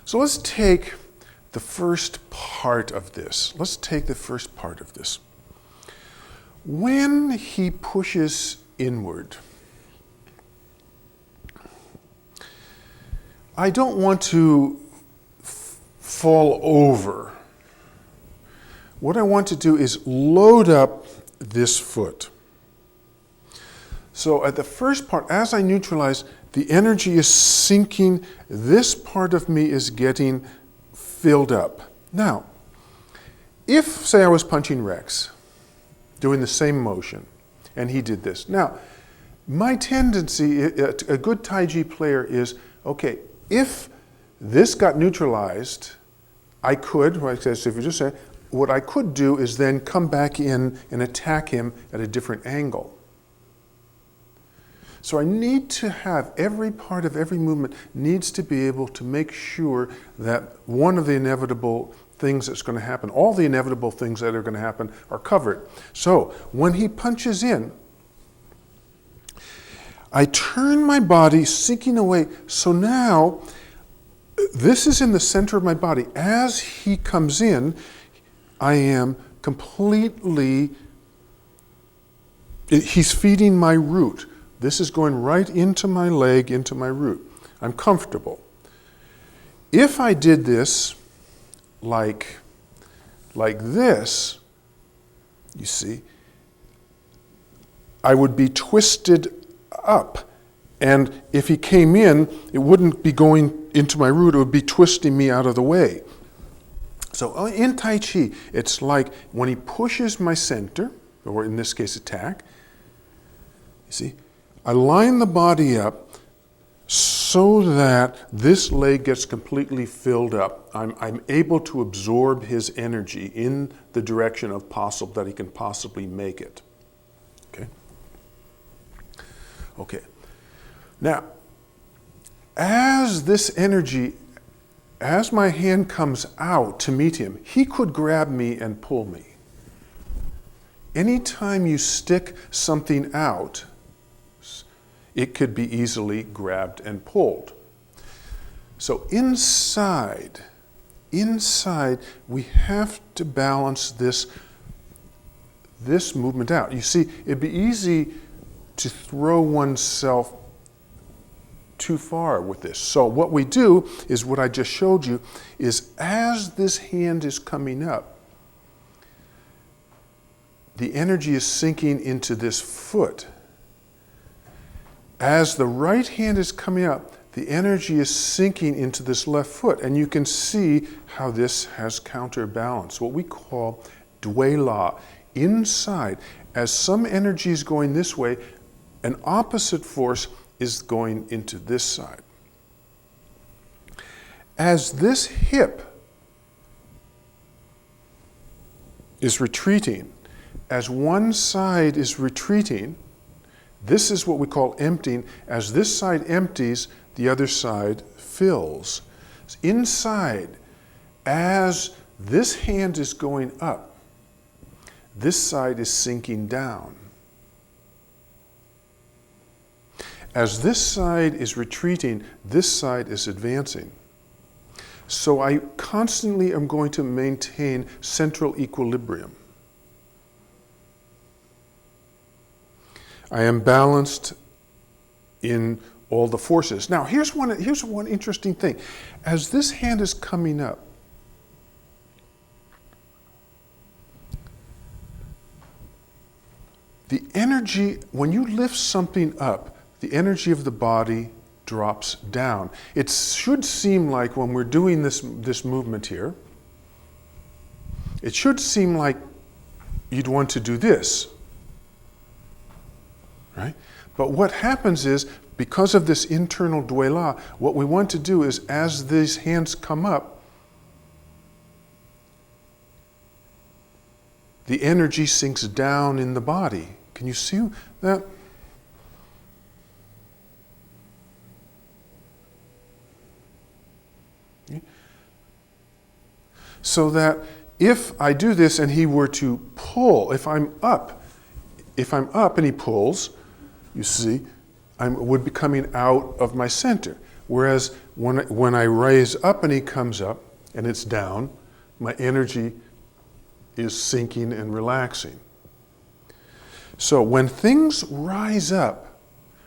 So let's take the first part of this. Let's take the first part of this. When he pushes inward, I don't want to fall over. What I want to do is load up this foot. So at the first part, as I neutralize, the energy is sinking. This part of me is getting filled up. Now, if, say, I was punching Rex, doing the same motion, and he did this. Now, my tendency, a good Tai Chi player is, okay, if this got neutralized, I could, like I said, if you just say, what I could do is then come back in and attack him at a different angle. So I need to have every part of every movement needs to be able to make sure that one of the inevitable things that's going to happen, all the inevitable things that are going to happen are covered. So when he punches in, I turn my body, sinking away. So now, this is in the center of my body. As he comes in, I am completely, he's feeding my root. This is going right into my leg, into my root. I'm comfortable. If I did this like this, you see, I would be twisted up. And if he came in, it wouldn't be going into my root, it would be twisting me out of the way. So in Tai Chi, it's like when he pushes my center, or in this case attack, you see, I line the body up so that this leg gets completely filled up. I'm able to absorb his energy in the direction of possible that he can possibly make it. Okay? Okay. Now, as this energy, as my hand comes out to meet him, he could grab me and pull me. Anytime you stick something out, it could be easily grabbed and pulled. So inside, we have to balance this movement out. You see, it'd be easy to throw oneself too far with this. So what we do is what I just showed you is as this hand is coming up, the energy is sinking into this foot. As the right hand is coming up, the energy is sinking into this left foot. And you can see how this has counterbalance, what we call Dui La. Inside, as some energy is going this way, an opposite force is going into this side. As this hip is retreating, as one side is retreating, this is what we call emptying. As this side empties, the other side fills. Inside, as this hand is going up, this side is sinking down. As this side is retreating, this side is advancing. So I constantly am going to maintain central equilibrium. I am balanced in all the forces. Now, here's one interesting thing. As this hand is coming up, the energy, when you lift something up, the energy of the body drops down. It should seem like when we're doing this movement here, it should seem like you'd want to do this. Right? But what happens is, because of this internal Dui La, what we want to do is, as these hands come up, the energy sinks down in the body. Can you see that? So that if I do this and he were to pull, if I'm up and he pulls, you see, I would be coming out of my center. Whereas when I raise up and he comes up and it's down, my energy is sinking and relaxing. So when things rise up,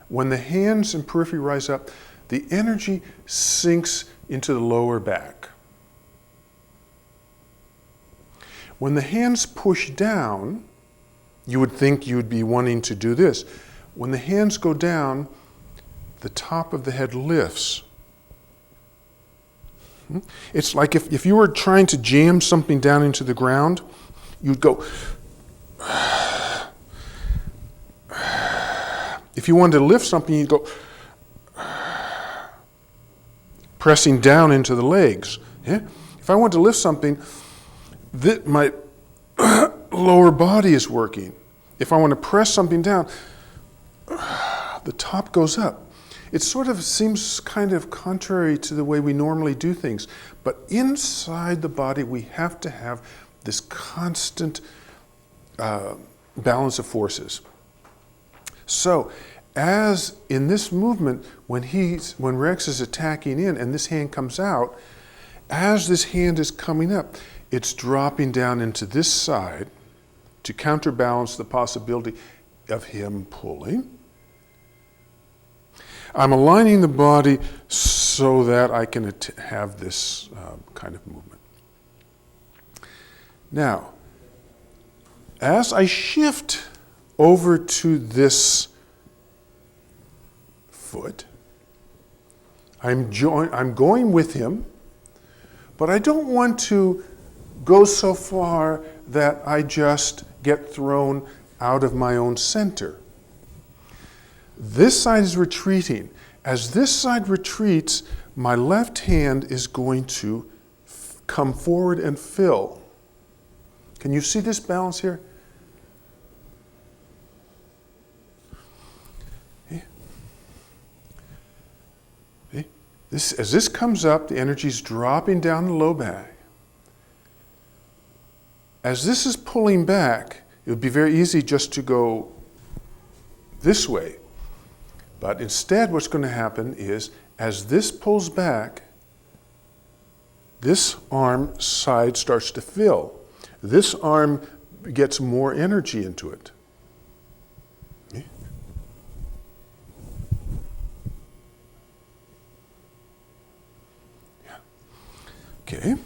when the hands and periphery rise up, the energy sinks into the lower back. When the hands push down, you would think you would be wanting to do this. When the hands go down, the top of the head lifts. It's like if you were trying to jam something down into the ground, you'd go. If you wanted to lift something, you'd go pressing down into the legs. Yeah? If I want to lift something, my lower body is working. If I want to press something down, the top goes up. It sort of seems kind of contrary to the way we normally do things. But inside the body, we have to have this constant balance of forces. So, as in this movement, when Rex is attacking in and this hand comes out, as this hand is coming up, it's dropping down into this side to counterbalance the possibility of him pulling. I'm aligning the body so that I can have this kind of movement. Now, as I shift over to this foot, I'm going with him, but I don't want to go so far that I just get thrown out of my own center. This side is retreating. As this side retreats, my left hand is going to come forward and fill. Can you see this balance here? As this comes up, the energy is dropping down the low back. As this is pulling back, it would be very easy just to go this way. But instead, what's going to happen is, as this pulls back, this arm side starts to fill. This arm gets more energy into it. Okay.